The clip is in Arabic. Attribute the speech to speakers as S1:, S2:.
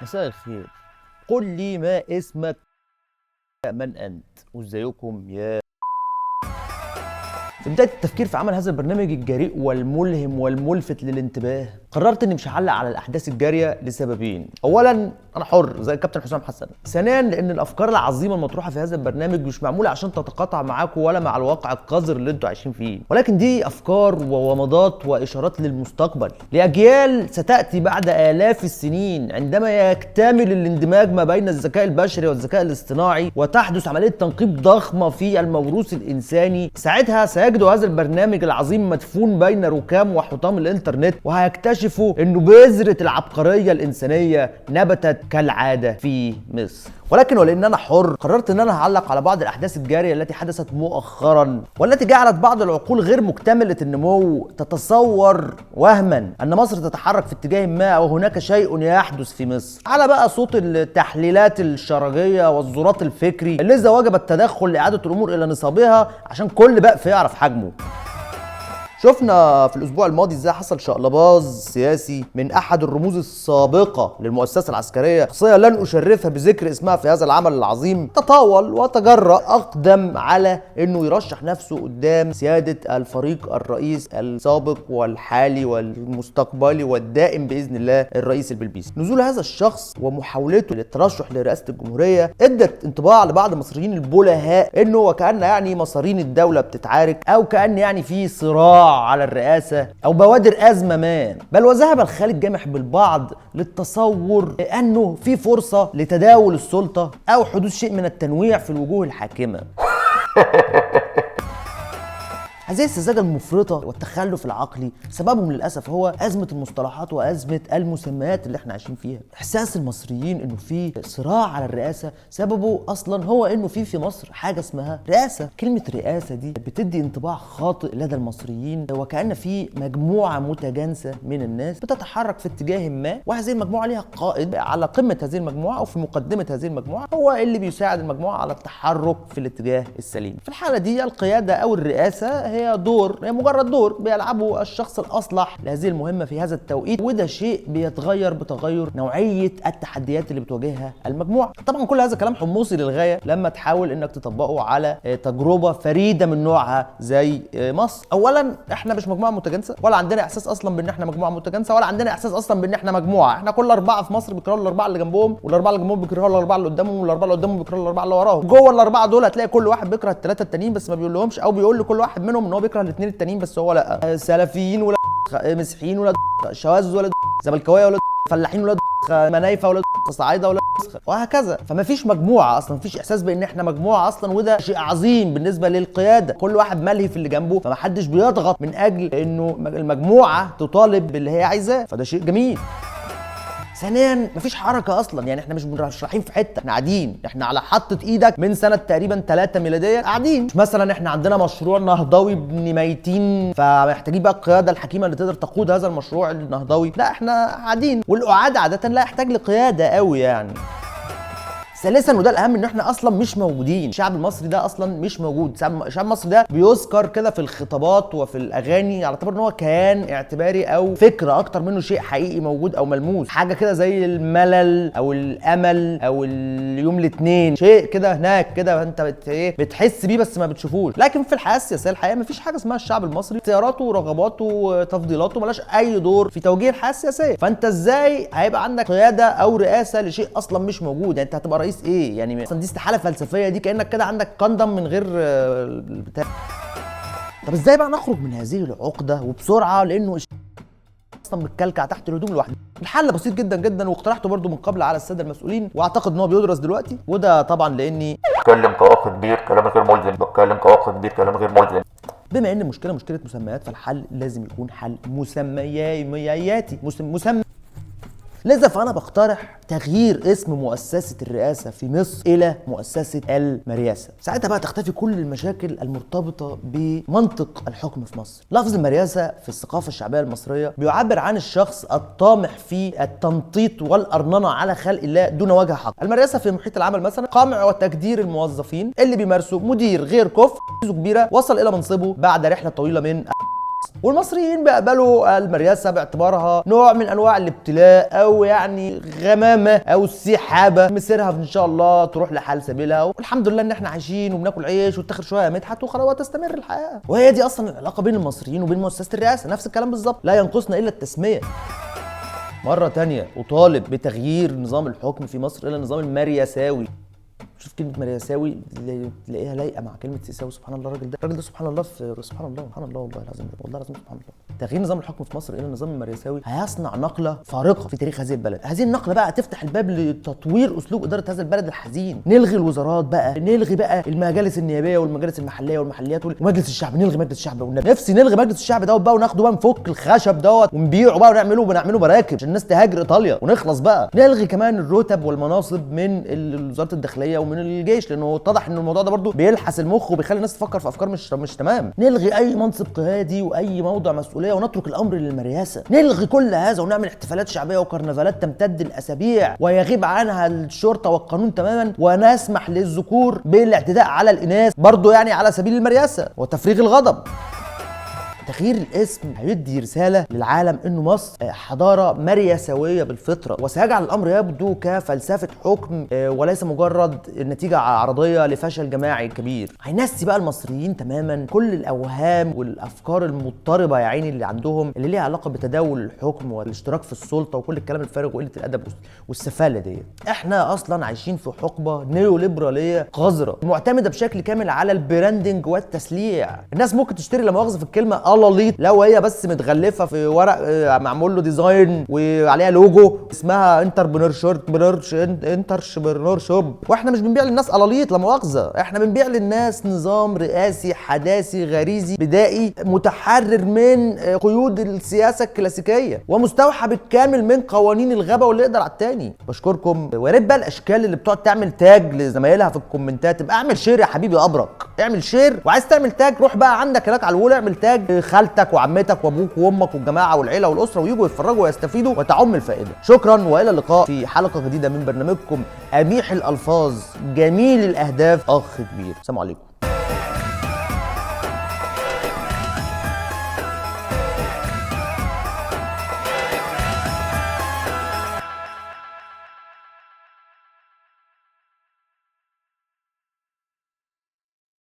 S1: مساء الخير. قل لي ما اسمك، من أنت، وازيكم يا. في بداية التفكير في عمل هذا البرنامج الجريء والملهم والملفت للانتباه، قررت اني مش هعلق على الاحداث الجاريه لسببين. اولا، انا حر زي الكابتن حسام حسن. ثانيا، لان الافكار العظيمه المطروحه في هذا البرنامج مش معموله عشان تتقاطع معاكم ولا مع الواقع القذر اللي انتوا عايشين فيه، ولكن دي افكار وومضات واشارات للمستقبل، لاجيال ستاتي بعد الاف السنين، عندما يكتمل الاندماج ما بين الذكاء البشري والذكاء الاصطناعي وتحدث عمليه تنقيب ضخمه في الموروث الانساني. ساعتها سيجدوا هذا البرنامج العظيم مدفون بين ركام وحطام الانترنت، وهيكتشفوا انه بذرة العبقرية الانسانية نبتت كالعادة في مصر. ولكن ولان انا حر، قررت ان انا هعلق على بعض الاحداث الجارية التي حدثت مؤخرا، والتي جعلت بعض العقول غير مكتملة النمو تتصور وهما ان مصر تتحرك في اتجاه ما، وهناك شيء يحدث في مصر. على بقى صوت التحليلات الشرجية والزورات الفكري، لذا وجب التدخل لاعادة الامور الى نصابها عشان كل بقى يعرف حجمه. شفنا في الاسبوع الماضي ازاي حصل شقلباظ سياسي من احد الرموز السابقه للمؤسسه العسكريه، شخصيه لن اشرفها بذكر اسمها في هذا العمل العظيم، تطاول وتجرأ اقدم على انه يرشح نفسه قدام سياده الفريق الرئيس السابق والحالي والمستقبلي والدائم باذن الله الرئيس البلبيسي. نزول هذا الشخص ومحاولته للترشح لرئاسه الجمهوريه ادت انطباع لبعض المصريين البلهاء انه وكأن يعني مصارين الدوله بتتعارك، او كأن يعني في صراع على الرئاسة أو بوادر أزمة ما. بل وذهب الخالد جامح بالبعض للتصور أنه في فرصة لتداول السلطة أو حدوث شيء من التنويع في الوجوه الحاكمة. هذه السذاجة المفرطة والتخلف العقلي سببهم للأسف هو أزمة المصطلحات وأزمة المسميات اللي احنا عايشين فيها. إحساس المصريين إنه في صراع على الرئاسة سببه أصلا هو إنه في مصر حاجة اسمها رئاسة. كلمة رئاسة دي بتدي انطباع خاطئ لدى المصريين، وكأن في مجموعة متجانسة من الناس بتتحرك في اتجاه ما، وهذه المجموعة ليها قائد على قمة هذه المجموعة أو في مقدمة هذه المجموعة هو اللي بيساعد المجموعة على التحرك في الاتجاه السليم. في الحالة دي القيادة أو الرئاسة هي مجرد دور بيلعبه الشخص الأصلح لهذه المهمة في هذا التوقيت، وده شيء بيتغير بتغير نوعية التحديات اللي بتواجهها المجموعة. طبعا كل هذا كلام حمصي للغاية لما تحاول انك تطبقه على تجربة فريدة من نوعها زي مصر. اولا، احنا مش مجموعة متجانسة، ولا عندنا احساس اصلا بان احنا مجموعة متجانسة، ولا عندنا احساس اصلا بان احنا مجموعة. احنا كل اربعة في مصر بيكرهوا الاربعة اللي جنبهم، والاربعة اللي جنبهم بيكرهوا الاربعة اللي قدامهم، والاربعة اللي قدامهم بيكرهوا الاربعة اللي وراهم. جوه الاربعة دول هتلاقي كل واحد بيكره الثلاثة التانيين بس ما بيقولهمش، او بيقول لكل واحد منهم ان هو بيكره الاثنين التانيين بس هو لا. سلفيين ولا مسيحيين ولا شواذ ولا زملكاويه ولا فلاحين ولا منايفه ولا صعايده ولا وهكذا. فما فيش مجموعه اصلا، ما فيش احساس بان احنا مجموعه اصلا، وده شيء عظيم بالنسبه للقياده. كل واحد ملهي في اللي جنبه، فما حدش بيضغط من اجل انه المجموعه تطالب باللي هي عايزاه، فده شيء جميل. ثانيا، مفيش حركه اصلا، يعني احنا مش مرشحين في حته، احنا قاعدين، احنا على حطه ايدك من سنه تقريبا 3 ميلاديه قاعدين. مش مثلا احنا عندنا مشروع نهضوي ابن ميتين فمحتاجين بقى القياده الحكيمه اللي تقدر تقود هذا المشروع النهضوي، لا احنا قاعدين. والقعاد عاده لا يحتاج لقياده قوي يعني. ثالثا، وده الاهم، ان احنا اصلا مش موجودين. الشعب المصري ده اصلا مش موجود. الشعب المصري ده بيذكر كده في الخطابات وفي الاغاني على اعتبار ان هو كيان اعتباري او فكره اكتر منه شيء حقيقي موجود او ملموس، حاجه كده زي الملل او الامل او اليوم الاثنين، شيء كده هناك كده انت بتحس بيه بس ما بتشوفوش. لكن في الحياه السياسيه الحقيقه مفيش حاجه اسمها الشعب المصري. اختياراته ورغباته وتفضيلاته ملاش اي دور في توجيه الحياه السياسيه. فانت ازاي هيبقى عندك قياده او رئاسه لشيء اصلا مش موجود؟ يعني انت هتبقى رئيس ايه يعني؟ اصلا دي استحاله فلسفيه، دي كانك كده عندك كندم من غير البتاع. طب ازاي بقى نخرج من هذه العقده وبسرعه، لانه اصلا متكلكع تحت الهدوم لوحده؟ الحل بسيط جدا جدا، واقترحته برده من قبل على الساده المسؤولين، واعتقد ان هو بيدرس دلوقتي، وده طبعا لاني
S2: بتكلم كواقع كبير كلام غير ملزم، بتكلم كواقع كبير كلام غير ملزم.
S1: بما ان المشكله مشكله مسميات، فالحل لازم يكون حل مسمياتي لذا فأنا بقترح تغيير اسم مؤسسة الرئاسة في مصر إلى مؤسسة المرياسة. ساعتها بقى تختفي كل المشاكل المرتبطة بمنطق الحكم في مصر. لفظ المرياسة في الثقافة الشعبية المصرية بيعبر عن الشخص الطامح في التنطيط والأرننة على خلق الله دون وجه حق. المرياسة في محيط العمل مثلا قمع وتجدير الموظفين اللي بيمارسوا مدير غير كفء كبيرة وصل إلى منصبه بعد رحلة طويلة من والمصريين بيقبلوا المرياسه باعتبارها نوع من انواع الابتلاء، او يعني غمامه او سحابه مسيرها ان شاء الله تروح لحال سبيلها، والحمد لله ان احنا عايشين وبناكل عيش وتاخر شويه يا مدحت وخلاص وتستمر الحياه. وهي دي اصلا العلاقه بين المصريين وبين مؤسسه الرئاسه، نفس الكلام بالظبط، لا ينقصنا الا التسميه. مرة تانية أطالب بتغيير نظام الحكم في مصر إلى النظام المريساوي. شوف كلمة مريساوي تلاقيها لايقة مع كلمة سيساوي. سبحان الله الراجل ده سبحان الله سبحان الله والله العظيم والله العظيم سبحان الله. تغيير نظام الحكم في مصر إلى النظام المريساوي هيصنع نقلة فارقة في تاريخ هذه البلد. هذه النقلة بقى تفتح الباب لتطوير أسلوب إدارة هذا البلد الحزين. نلغي الوزارات بقى، نلغي بقى المجالس النيابية والمجالس المحلية والمحليات ومجلس الشعب، نلغي مجلس الشعب والنبي. نفسي نلغي مجلس الشعب دوت بقى وناخده بقى نفك الخشب دوت ونبيعه بقى ونعمله براكب عشان الناس تهاجر إيطاليا ونخلص بقى. نلغي كمان الرتب والمناصب من وزارة الداخلية ومن الجيش، لأنه اتضح ان الموضوع ده برضو بيلحس المخ وبيخلي الناس تفكر في افكار مش تمام. نلغي اي منصب قيادي واي موضع مسؤوليه ونترك الامر للمرياسه. نلغي كل هذا ونعمل احتفالات شعبيه وكرنفالات تمتد الاسابيع ويغيب عنها الشرطه والقانون تماما، ونسمح للذكور بالاعتداء على الاناث برضو يعني على سبيل المرياسه وتفريغ الغضب. تغيير الاسم هيدي رسالة للعالم انه مصر حضارة مريساوية بالفطرة، وسيجعل الامر يبدو كفلسفة حكم وليس مجرد نتيجة عرضية لفشل جماعي كبير. هينسي بقى المصريين تماما كل الاوهام والافكار المضطربة يا عيني اللي عندهم اللي ليها علاقة بتداول الحكم والاشتراك في السلطة وكل الكلام الفارغ وقلة الادب والسفالة دي. احنا اصلا عايشين في حقبة نيوليبرالية قذرة معتمدة بشكل كامل على البراندنج والتسليع. الناس ممكن تشتري لا مؤاخذة في الكلمة ليط لو هي بس متغلفه في ورق معمول له ديزاين وعليها لوجو اسمها انتربرنور شوب، واحنا مش بنبيع للناس قلاليط لا مؤاخذه، احنا بنبيع للناس نظام رئاسي حداثي غريزي بدائي متحرر من قيود السياسه الكلاسيكيه ومستوحى بالكامل من قوانين الغابه واللي يقدر على التاني. بشكركم، ويا ريت بقى الاشكال اللي بتقعد تعمل تاج لزمايلها في الكومنتات تبقى اعمل شير يا حبيبي ابرك، اعمل شير، وعايز تعمل تاج روح بقى عندك هناك على الوول اعمل تاج خالتك وعمتك وابوك وامك والجماعه والعيله والاسره ويجوا يتفرجوا ويستفيدوا وتعم الفائده. شكرا والى اللقاء في حلقه جديده من برنامجكم أميح الألفاظ جميل الاهداف اخ كبير. السلام عليكم.